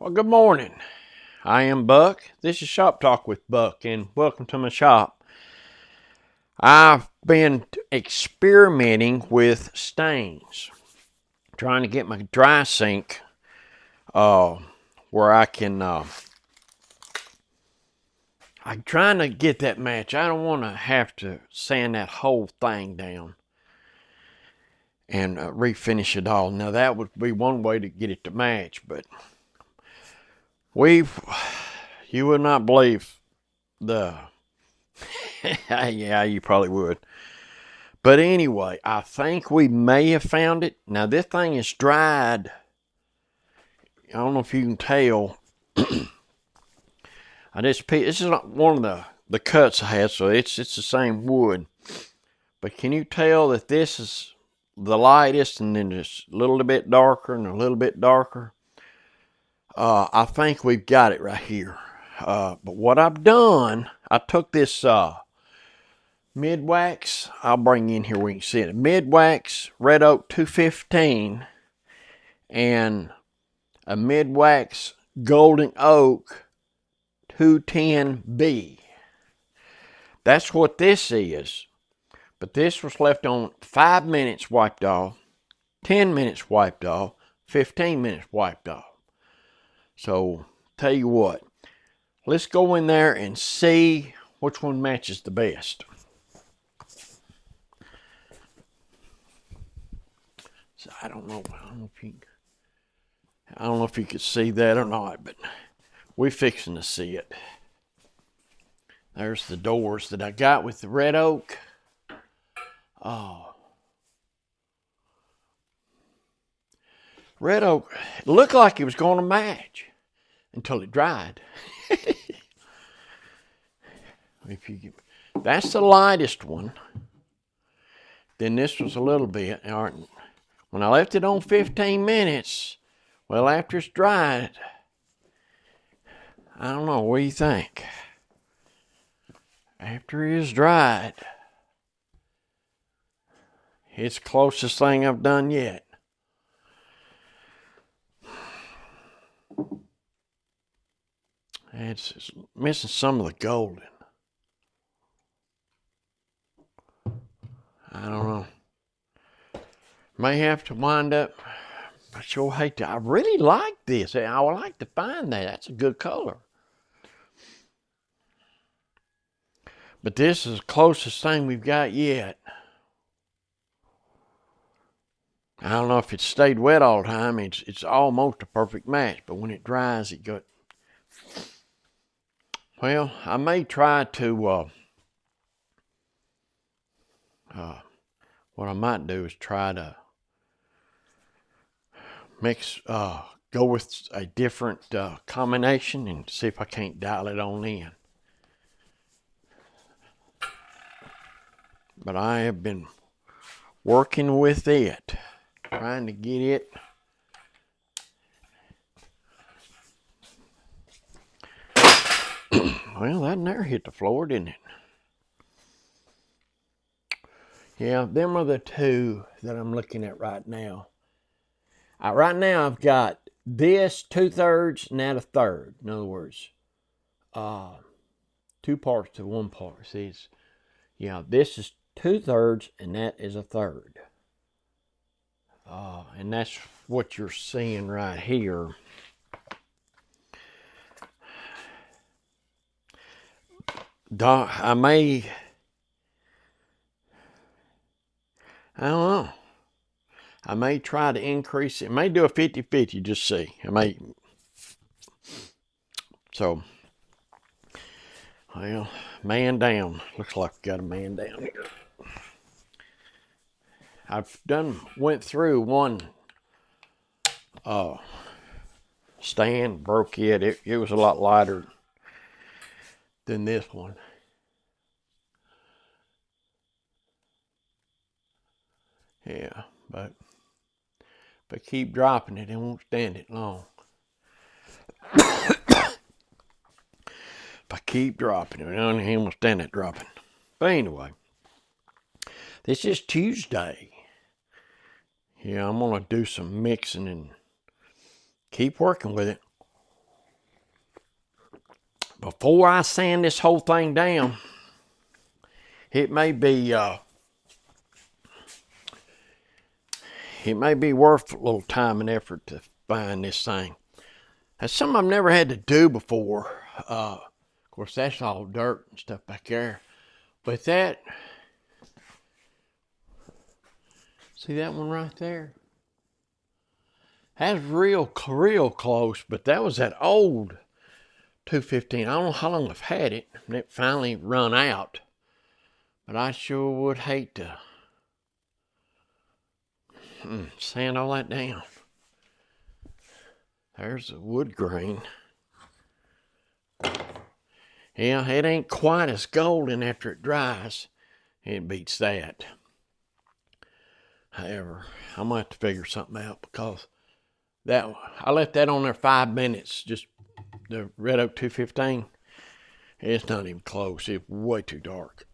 Well, good morning. I am Buck. This is Shop Talk with Buck, and welcome to my shop. I've been experimenting with stains, trying to get my dry sink where I can. I'm trying to get that match. I don't want to have to sand that whole thing down and refinish it all. Now that would be one way to get it to match, but you would not believe the yeah, you probably would. But anyway, I think we may have found it. Now this thing is dried. I don't know if you can tell. This is not one of the cuts I had, so it's the same wood. But can you tell that this is the lightest, and then just a little bit darker and a little bit darker? I think we've got it right here. But what I've done, I took this mid-wax. I'll bring you in here where you can see it. Mid-wax Red Oak 215 and a mid-wax Golden Oak 210B. That's what this is. But this was left on 5 minutes wiped off, 10 minutes wiped off, 15 minutes wiped off. So, tell you what, let's go in there and see which one matches the best. So I don't know if you could see that or not, but we're fixing to see it. There's the doors that I got with the red oak. Oh. Red oak, it looked like it was going to match until it dried. That's the lightest one. Then this was a little bit. When I left it on 15 minutes, well, after it's dried, I don't know, what do you think? After it is dried, it's the closest thing I've done yet. It's missing some of the golden. I don't know. May have to wind up. I sure hate to. I really like this. I would like to find that. That's a good color. But this is the closest thing we've got yet. I don't know if it stayed wet all the time. It's almost a perfect match. But when it dries, it got. Well, I may try to. What I might do is try to mix, go with a different combination and see if I can't dial it on in. But I have been working with it, trying to get it. Well, that never hit the floor, didn't it? Yeah, them are the two that I'm looking at right now. Right now I've got this 2/3 and that 1/3. In other words, 2 parts to 1 part. See, this is 2/3 and that is 1/3. And that's what you're seeing right here. I don't know. I may try to increase it. I may do a 50-50, just see. So, well, man down. Looks like we got a man down here. I've went through one stand, broke it. It was a lot lighter than this one. Yeah, but keep dropping it. It won't stand it long. If I keep dropping it, it won't stand it dropping. But anyway, this is Tuesday. Yeah, I'm going to do some mixing and keep working with it. before I sand this whole thing down, it may be worth a little time and effort to find this thing. That's something I've never had to do before. Of course, that's all dirt and stuff back there. But that, see that one right there? That's real close, but that was that old 215. I don't know how long I've had it, and it finally run out. But I sure would hate to sand all that down. There's the wood grain. Yeah, it ain't quite as golden after it dries. It beats that. However, I'm gonna have to figure something out because I left that on there 5 minutes. Just the Red Oak 215. It's not even close. It's way too dark.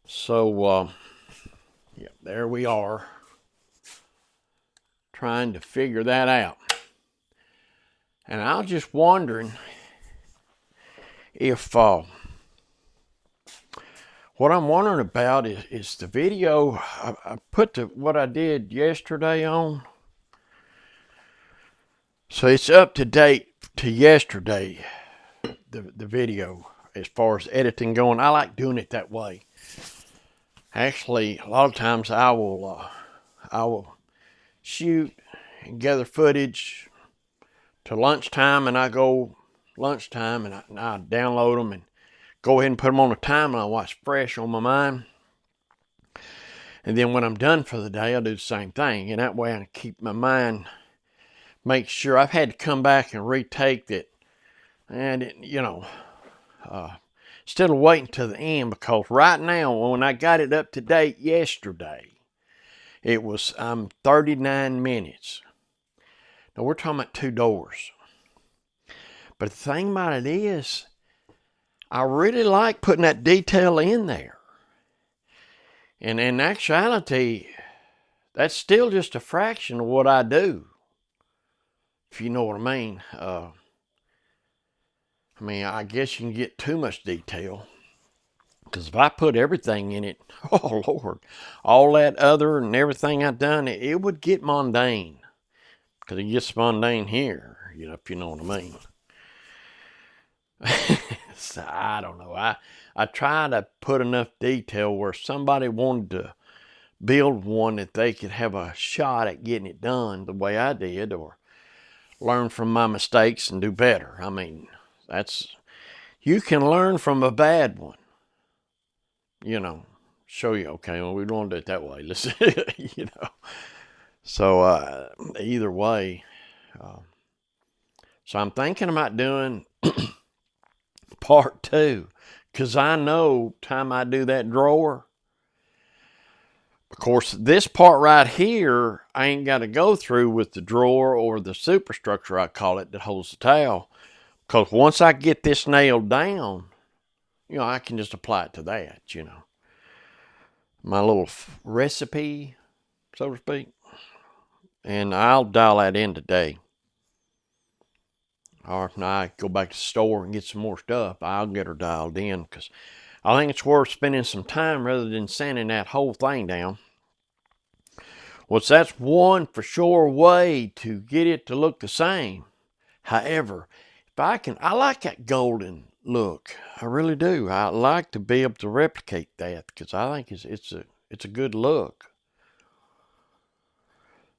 So, yeah, there we are, trying to figure that out. And I was just wondering if, what I'm wondering about is the video. I put what I did yesterday on. So it's up to date to yesterday, the video, as far as editing going. I like doing it that way. Actually, a lot of times I will shoot and gather footage to lunchtime, and I go lunchtime and I download them and go ahead and put them on the timeline while it's fresh on my mind. And then when I'm done for the day, I'll do the same thing. And that way I can keep my mind, make sure. I've had to come back and retake that. And, instead of waiting till the end, because right now, when I got it up to date yesterday, it was 39 minutes. Now we're talking about 2 doors. But the thing about it is, I really like putting that detail in there. And in actuality, that's still just a fraction of what I do, if you know what I mean. I guess you can get too much detail. Because if I put everything in it, oh Lord, all that other and everything I've done, it would get mundane. Because it gets mundane here, if you know what I mean. So I don't know. I try to put enough detail where somebody wanted to build one that they could have a shot at getting it done the way I did, or learn from my mistakes and do better. You can learn from a bad one. Show you, okay, well, we don't want to do it that way. Let's, So either way, so I'm thinking about doing part 2, because I know time I do that drawer, of course, this part right here, I ain't got to go through with the drawer or the superstructure, I call it, that holds the towel. Because once I get this nailed down, I can just apply it to that, My little recipe, so to speak. And I'll dial that in today. Or if I go back to the store and get some more stuff, I'll get her dialed in, because I think it's worth spending some time rather than sanding that whole thing down. Well, that's one for sure way to get it to look the same. However, I like that golden look. I really do. I like to be able to replicate that, because I think it's a good look.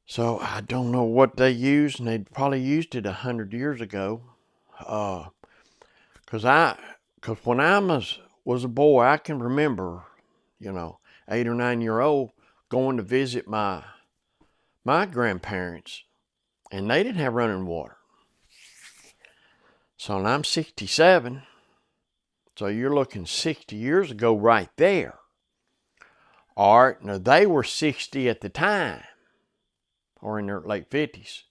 So I don't know what they used, and they probably used it 100 years ago. Because when I was a boy, I can remember, 8 or 9 year old, going to visit my grandparents, and they didn't have running water. So and I'm 67, so you're looking 60 years ago right there. All right, now they were 60 at the time, or in their late 50s.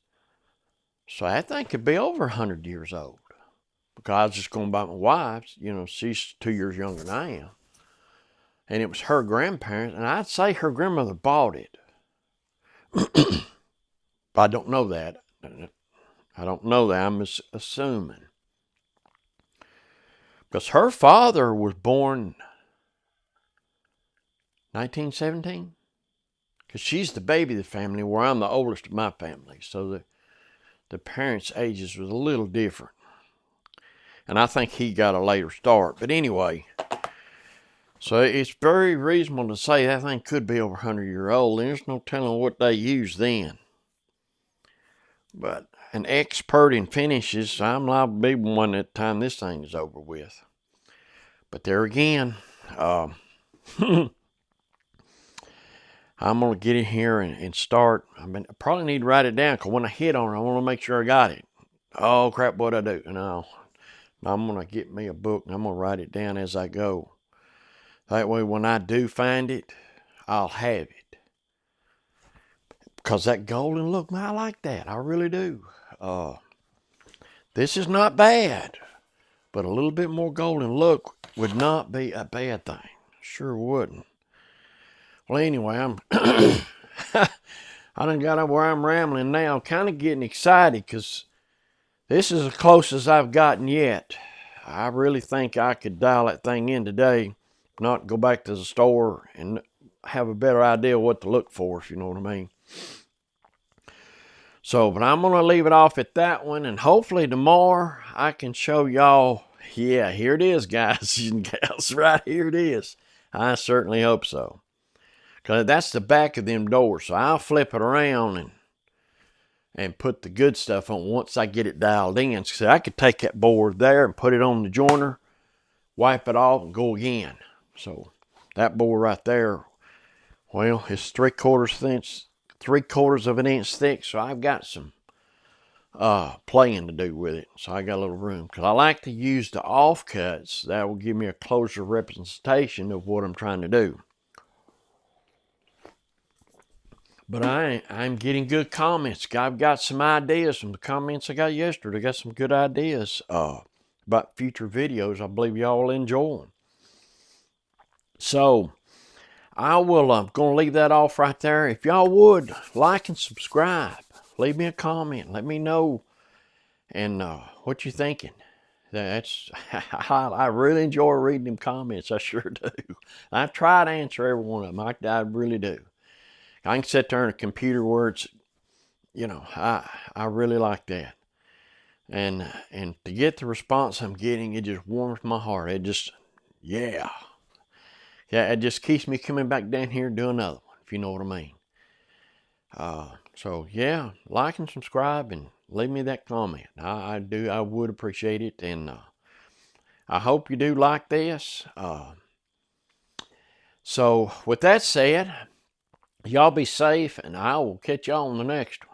So that thing could be over 100 years old. Because I was just going by my wife's, she's 2 years younger than I am. And it was her grandparents, and I'd say her grandmother bought it. But I don't know that. I don't know that. I'm assuming. Because her father was born 1917. Because she's the baby of the family, where I'm the oldest of my family. So the parents' ages was a little different. And I think he got a later start. But anyway, so it's very reasonable to say that thing could be over 100-year old. There's no telling what they used then. But an expert in finishes, I'm liable to be one at the time this thing is over with. But there again, I'm going to get in here and start. I probably need to write it down, because when I hit on it, I want to make sure I got it. Oh, crap, what I do? No, I'm going to get me a book, and I'm going to write it down as I go. That way, when I do find it, I'll have it. Because that golden look, man, I like that. I really do. This is not bad, but a little bit more golden look would not be a bad thing. Sure wouldn't. Well, anyway, I done got up where I'm rambling now. I'm kind of getting excited because this is as close as I've gotten yet. I really think I could dial that thing in today, not go back to the store and have a better idea what to look for, if you know what I mean. So, but I'm going to leave it off at that one, and hopefully tomorrow I can show y'all, yeah, here it is, guys and gals, right here it is. I certainly hope so. Because that's the back of them doors, so I'll flip it around and put the good stuff on once I get it dialed in. So I could take that board there and put it on the joiner, wipe it off, and go again. So that board right there, well, it's 3/4 of an inch thick, so I've got some playing to do with it. So I got a little room, because I like to use the offcuts. That will give me a closer representation of what I'm trying to do. But I'm getting good comments. I've got some ideas from the comments I got yesterday. I got some good ideas about future videos. I believe y'all will enjoy them. So I will, I'm going to leave that off right there. If y'all would, like and subscribe. Leave me a comment. Let me know and what you're thinking. I really enjoy reading them comments. I sure do. I try to answer every one of them. I really do. I can sit there in a computer where it's, you know, I really like that. And to get the response I'm getting, it just warms my heart. It just, yeah. Yeah, it just keeps me coming back down here and do another one, if you know what I mean. So, yeah, like and subscribe and leave me that comment. I would appreciate it. And I hope you do like this. So, with that said, y'all be safe, and I will catch y'all on the next one.